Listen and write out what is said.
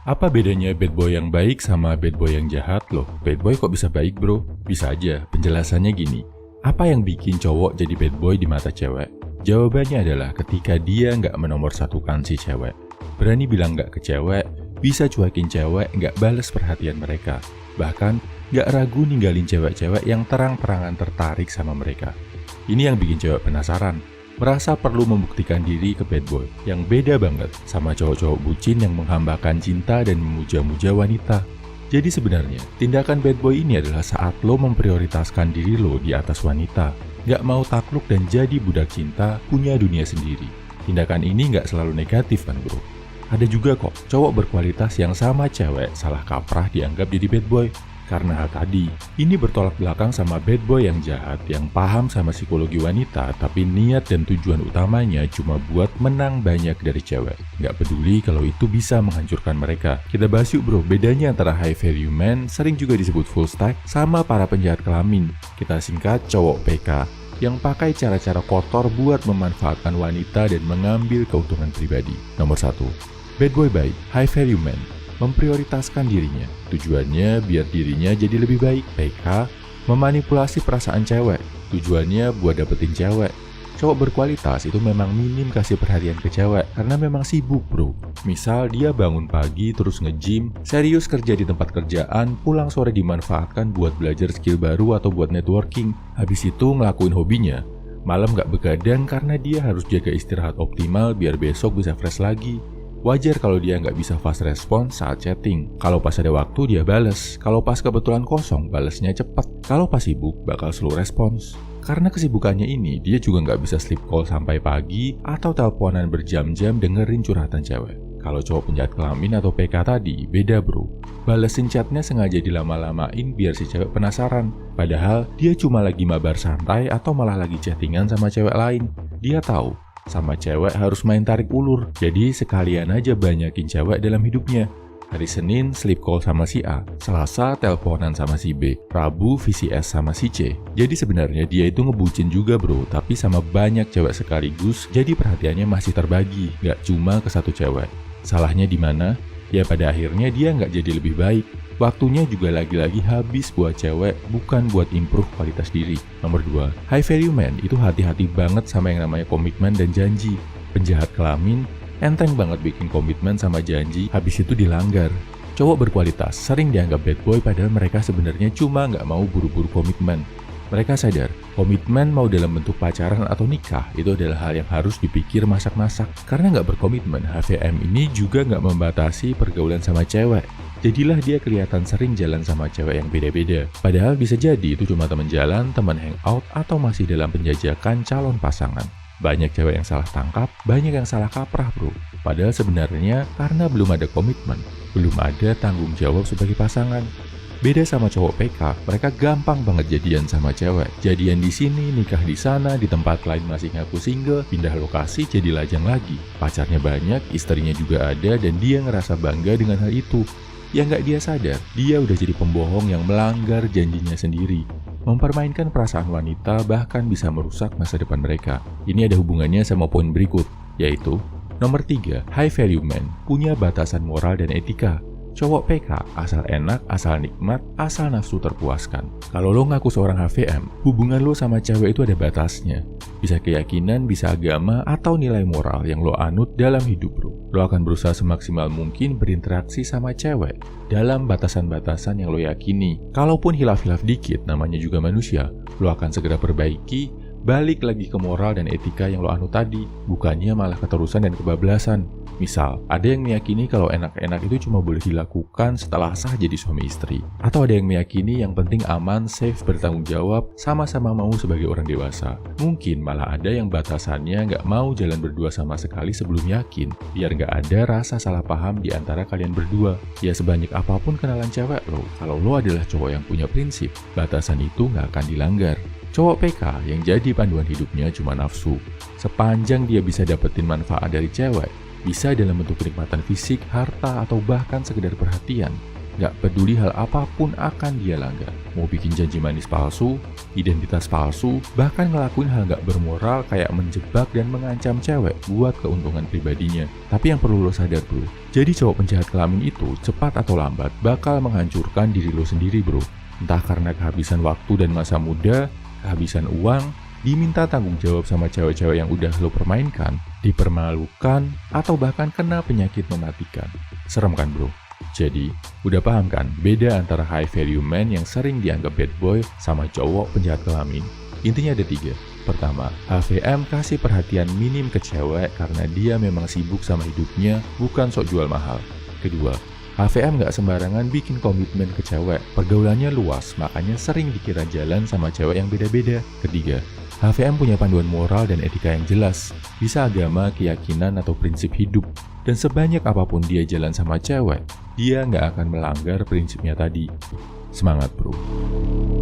Apa bedanya bad boy yang baik sama bad boy yang jahat loh? Bad boy kok bisa baik bro? Bisa aja, penjelasannya gini. Apa yang bikin cowok jadi bad boy di mata cewek? Jawabannya adalah ketika dia nggak menomorsatukan si cewek. Berani bilang nggak ke cewek, bisa cuekin cewek, nggak bales perhatian mereka. Bahkan nggak ragu ninggalin cewek-cewek yang terang-terangan tertarik sama mereka. Ini yang bikin cewek penasaran. Merasa perlu membuktikan diri ke bad boy yang beda banget sama cowok-cowok bucin yang menghambakan cinta dan memuja-muja wanita. Jadi sebenarnya, tindakan bad boy ini adalah saat lo memprioritaskan diri lo di atas wanita. Gak mau takluk dan jadi budak cinta, punya dunia sendiri. Tindakan ini gak selalu negatif kan bro? Ada juga kok cowok berkualitas yang sama cewek salah kaprah dianggap jadi bad boy. Karena hal tadi, ini bertolak belakang sama bad boy yang jahat yang paham sama psikologi wanita tapi niat dan tujuan utamanya cuma buat menang banyak dari cewek. Nggak peduli kalau itu bisa menghancurkan mereka. Kita bahas yuk bro, bedanya antara high value man, sering juga disebut full stack, sama para penjahat kelamin. Kita singkat cowok PK, yang pakai cara-cara kotor buat memanfaatkan wanita dan mengambil keuntungan pribadi. Nomor 1. Bad boy baik, high value man. Memprioritaskan dirinya. Tujuannya biar dirinya jadi lebih baik. PK, memanipulasi perasaan cewek. Tujuannya buat dapetin cewek. Cowok berkualitas itu memang minim kasih perhatian ke cewek karena memang sibuk bro. Misal dia bangun pagi terus nge-gym, serius kerja di tempat kerjaan, pulang sore dimanfaatkan buat belajar skill baru atau buat networking. Habis itu ngelakuin hobinya. Malam gak begadang karena dia harus jaga istirahat optimal biar besok bisa fresh lagi. Wajar kalau dia nggak bisa fast respons saat chatting. Kalau pas ada waktu dia bales. Kalau pas kebetulan kosong, balesnya cepet. Kalau pas sibuk, bakal slow respons. Karena kesibukannya ini, dia juga nggak bisa sleep call sampai pagi atau teleponan berjam-jam dengerin curhatan cewek. Kalau cowok penjahat kelamin atau PK tadi, beda bro. Balesin chatnya sengaja dilama-lamain biar si cewek penasaran. Padahal dia cuma lagi mabar santai atau malah lagi chattingan sama cewek lain. Dia tahu sama cewek harus main tarik ulur, jadi sekalian aja banyakin cewek dalam hidupnya. Hari Senin sleep call sama si A, Selasa teleponan sama si B, Rabu VCS sama si C. Jadi sebenarnya dia itu ngebucin juga bro, tapi sama banyak cewek sekaligus, jadi perhatiannya masih terbagi, gak cuma ke satu cewek. Salahnya di mana? Ya pada akhirnya dia nggak jadi lebih baik. Waktunya juga lagi-lagi habis buat cewek, bukan buat improve kualitas diri. Nomor 2, high value man itu hati-hati banget sama yang namanya komitmen dan janji. Penjahat kelamin, enteng banget bikin komitmen sama janji, habis itu dilanggar. Cowok berkualitas sering dianggap bad boy padahal mereka sebenarnya cuma nggak mau buru-buru komitmen. Mereka sadar, komitmen mau dalam bentuk pacaran atau nikah itu adalah hal yang harus dipikir masak-masak. Karena nggak berkomitmen, HVM ini juga nggak membatasi pergaulan sama cewek. Jadilah dia kelihatan sering jalan sama cewek yang beda-beda. Padahal bisa jadi itu cuma teman jalan, teman hangout, atau masih dalam penjajakan calon pasangan. Banyak cewek yang salah tangkap, banyak yang salah kaprah bro. Padahal sebenarnya karena belum ada komitmen, belum ada tanggung jawab sebagai pasangan. Beda sama cowok PK, mereka gampang banget jadian sama cewek. Jadian di sini, nikah di sana, di tempat lain masih ngaku single, pindah lokasi jadi lajang lagi. Pacarnya banyak, istrinya juga ada, dan dia ngerasa bangga dengan hal itu. Yang nggak dia sadar, dia udah jadi pembohong yang melanggar janjinya sendiri. Mempermainkan perasaan wanita bahkan bisa merusak masa depan mereka. Ini ada hubungannya sama poin berikut, yaitu nomor 3, high value man, punya batasan moral dan etika. Cowok PK asal enak, asal nikmat, asal nafsu terpuaskan. Kalau lo ngaku seorang HVM, hubungan lo sama cewek itu ada batasnya. Bisa keyakinan, bisa agama, atau nilai moral yang lo anut dalam hidup lo. Lo akan berusaha semaksimal mungkin berinteraksi sama cewek dalam batasan-batasan yang lo yakini. Kalaupun hilaf-hilaf dikit, namanya juga manusia, lo akan segera perbaiki, balik lagi ke moral dan etika yang lo anut tadi, bukannya malah keterusan dan kebablasan. Misal, ada yang meyakini kalau enak-enak itu cuma boleh dilakukan setelah sah jadi suami istri. Atau ada yang meyakini yang penting aman, safe, bertanggung jawab, sama-sama mau sebagai orang dewasa. Mungkin malah ada yang batasannya nggak mau jalan berdua sama sekali sebelum yakin, biar nggak ada rasa salah paham di antara kalian berdua. Ya sebanyak apapun kenalan cewek lo, kalau lo adalah cowok yang punya prinsip, batasan itu nggak akan dilanggar. Cowok PK yang jadi panduan hidupnya cuma nafsu. Sepanjang dia bisa dapetin manfaat dari cewek, bisa dalam bentuk kenikmatan fisik, harta, atau bahkan sekedar perhatian, Gak peduli hal apapun akan dia langgar. Mau bikin janji manis palsu, identitas palsu, bahkan ngelakuin hal gak bermoral kayak menjebak dan mengancam cewek buat keuntungan pribadinya. Tapi yang perlu lo sadar bro, jadi cowok penjahat kelamin itu cepat atau lambat bakal menghancurkan diri lo sendiri bro. Entah karena kehabisan waktu dan masa muda, kehabisan uang, diminta tanggung jawab sama cewek-cewek yang udah lo permainkan, dipermalukan, atau bahkan kena penyakit mematikan. Serem kan bro? Jadi, udah paham kan beda antara high value man yang sering dianggap bad boy sama cowok penjahat kelamin? Intinya ada 3. Pertama, HVM kasih perhatian minim ke cewek karena dia memang sibuk sama hidupnya, bukan sok jual mahal. Kedua, HVM gak sembarangan bikin komitmen ke cewek, pergaulannya luas, makanya sering dikira jalan sama cewek yang beda-beda. Ketiga, HVM punya panduan moral dan etika yang jelas, bisa agama, keyakinan, atau prinsip hidup. Dan sebanyak apapun dia jalan sama cewek, dia nggak akan melanggar prinsipnya tadi. Semangat bro!